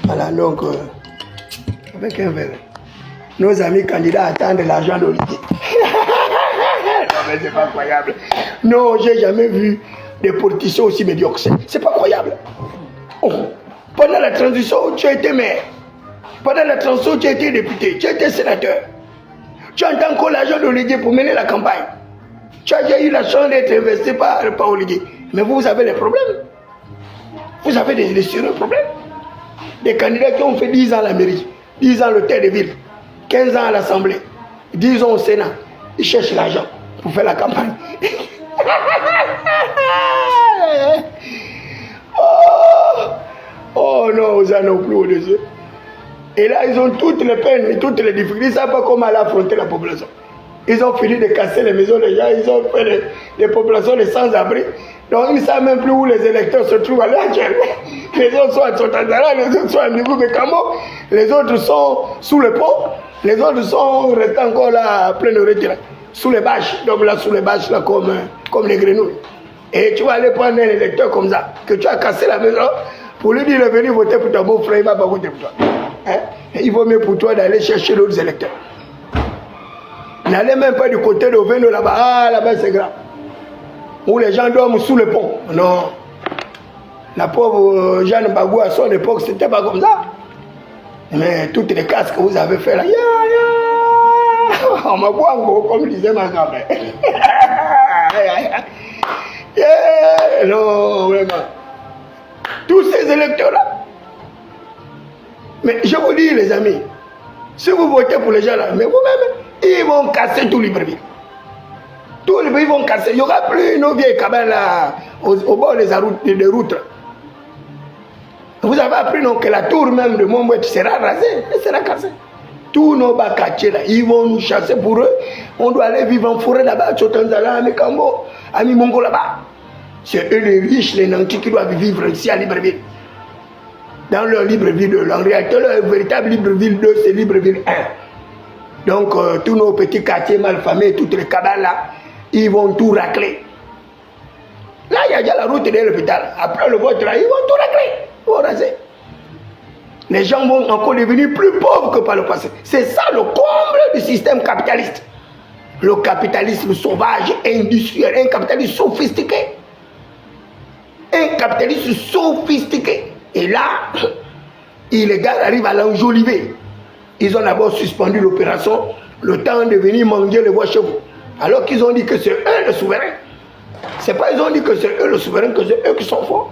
Voilà, donc, avec un verre. Nos amis candidats attendent l'argent d'Olivier. Non, mais c'est pas croyable. Non, j'ai jamais vu des politiciens aussi médiocres. C'est pas croyable. Oh. Pendant la transition, tu as été maire. Pendant la transition, tu as été député. Tu as été sénateur. Tu entends encore l'argent d'Olivier pour mener la campagne. Tu as déjà eu la chance d'être investi par Olivier. Mais vous avez des problèmes. Vous avez des sérieux problèmes. Des candidats qui ont fait 10 ans à la mairie, 10 ans à l'hôtel de ville, 15 ans à l'Assemblée, 10 ans au Sénat. Ils cherchent l'argent pour faire la campagne. Oh non, vous en avez plus au-dessus. Et là, ils ont toutes les peines et toutes les difficultés. Ils ne savent pas comment aller affronter la population. Ils ont fini de casser les maisons des gens, ils ont fait les populations des sans-abri. Donc ils ne savent même plus où les électeurs se trouvent à l'heure actuelle. Les autres sont à Totandara, les autres sont à Niveau de Camo, les autres sont sous le pont, les autres sont restés encore là, plein de retirés, sous les bâches, donc là sous les bâches, là, comme les grenouilles. Et tu vas aller prendre un électeur comme ça, que tu as cassé la maison, pour lui dire de venir voter pour ton beau-frère, il ne va pas voter pour toi. Hein? Il vaut mieux pour toi d'aller chercher d'autres électeurs. N'allez même pas du côté de Oveno là-bas. Ah, là-bas c'est grave. Où les gens dorment sous le pont. Non. La pauvre Jeanne Bagou à son époque, c'était pas comme ça. Mais toutes les casses que vous avez fait là, on m'a boit comme disait ma grand-mère. Non, vraiment. Tous ces électeurs-là. Mais je vous dis, les amis, si vous votez pour les gens là, mais vous-même, ils vont casser tout Libreville. Tout Libreville, ils vont casser. Il n'y aura plus nos vieilles cabanes là, au bord des routes. Vous avez appris non, que la tour même de Montbouet sera rasée, elle sera cassée. Tous nos bacatiers là, ils vont nous chasser pour eux. On doit aller vivre en forêt là-bas, à Chotanzala, à Mekambo, à Mimongo là-bas. C'est eux les riches, les nantis qui doivent vivre ici à Libreville. Dans leur Libreville 2. En réalité, leur véritable Libreville 2, c'est Libreville 1. Donc, tous nos petits quartiers malfamés, toutes les cabanes là, ils vont tout racler. Là, il y a déjà la route de l'hôpital. Après le vote là, ils vont tout racler. Ils vont raser. Les gens vont encore devenir plus pauvres que par le passé. C'est ça le comble du système capitaliste. Le capitalisme sauvage, industriel, un capitalisme sophistiqué. Un capitalisme sophistiqué. Et là, les gars arrivent à l'enjoliver. Ils ont d'abord suspendu l'opération, le temps de venir manger les voix chez vous. Alors qu'ils ont dit que c'est eux le souverain. C'est pas ils ont dit que c'est eux le souverain, que c'est eux qui sont forts.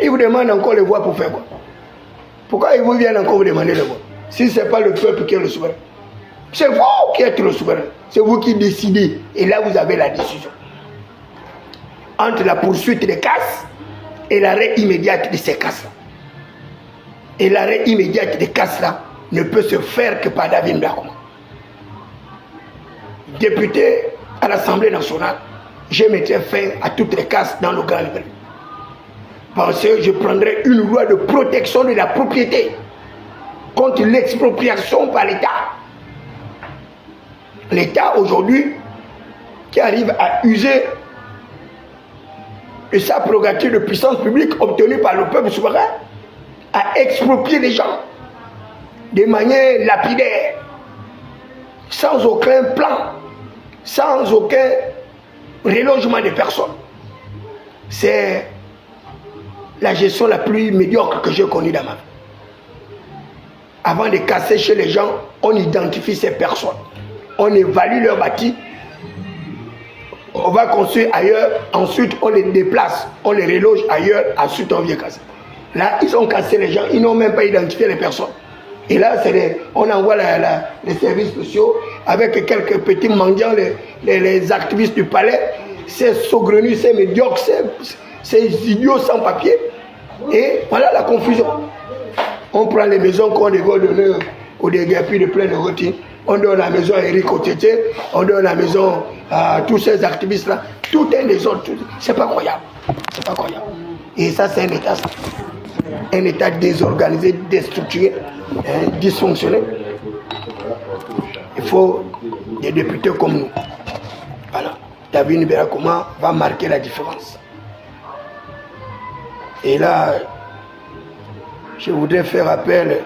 Ils vous demandent encore les voix pour faire quoi? Pourquoi ils vous viennent encore vous demander les voix? Si ce n'est pas le peuple qui est le souverain. C'est vous qui êtes le souverain. C'est vous qui décidez. Et là, vous avez la décision. Entre la poursuite des casses et l'arrêt immédiat de ces casses-là. Et l'arrêt immédiat des casses-là ne peut se faire que par David Mbakoma. Député à l'Assemblée nationale, je mettrai fin à toutes les casses dans le Grand Libreville. Parce que je prendrai une loi de protection de la propriété contre l'expropriation par l'État. L'État aujourd'hui qui arrive à user de sa prérogative de puissance publique obtenue par le peuple souverain à exproprier les gens de manière lapidaire, sans aucun plan, sans aucun relogement des personnes. C'est la gestion la plus médiocre que j'ai connue dans ma vie. Avant de casser chez les gens, on identifie ces personnes, on évalue leur bâti, on va construire ailleurs, ensuite on les déplace, on les reloge ailleurs, ensuite on vient casser. Là, ils ont cassé les gens, ils n'ont même pas identifié les personnes. Et là, on envoie les services sociaux avec quelques petits mendiants, les activistes du palais, ces saugrenus, ces médiocres, ces idiots sans papier. Et voilà la confusion. On prend les maisons qu'on devait donner aux déguerpis de plein de routines. On donne la maison à Eric Otété, on donne la maison à tous ces activistes-là. Tout est des autres. C'est pas croyable. C'est pas croyable. Et ça, c'est un État, ça. Un État désorganisé, déstructuré, dysfonctionnel. Il faut des députés comme nous. Voilà. David Mbakoma va marquer la différence. Et là, je voudrais faire appel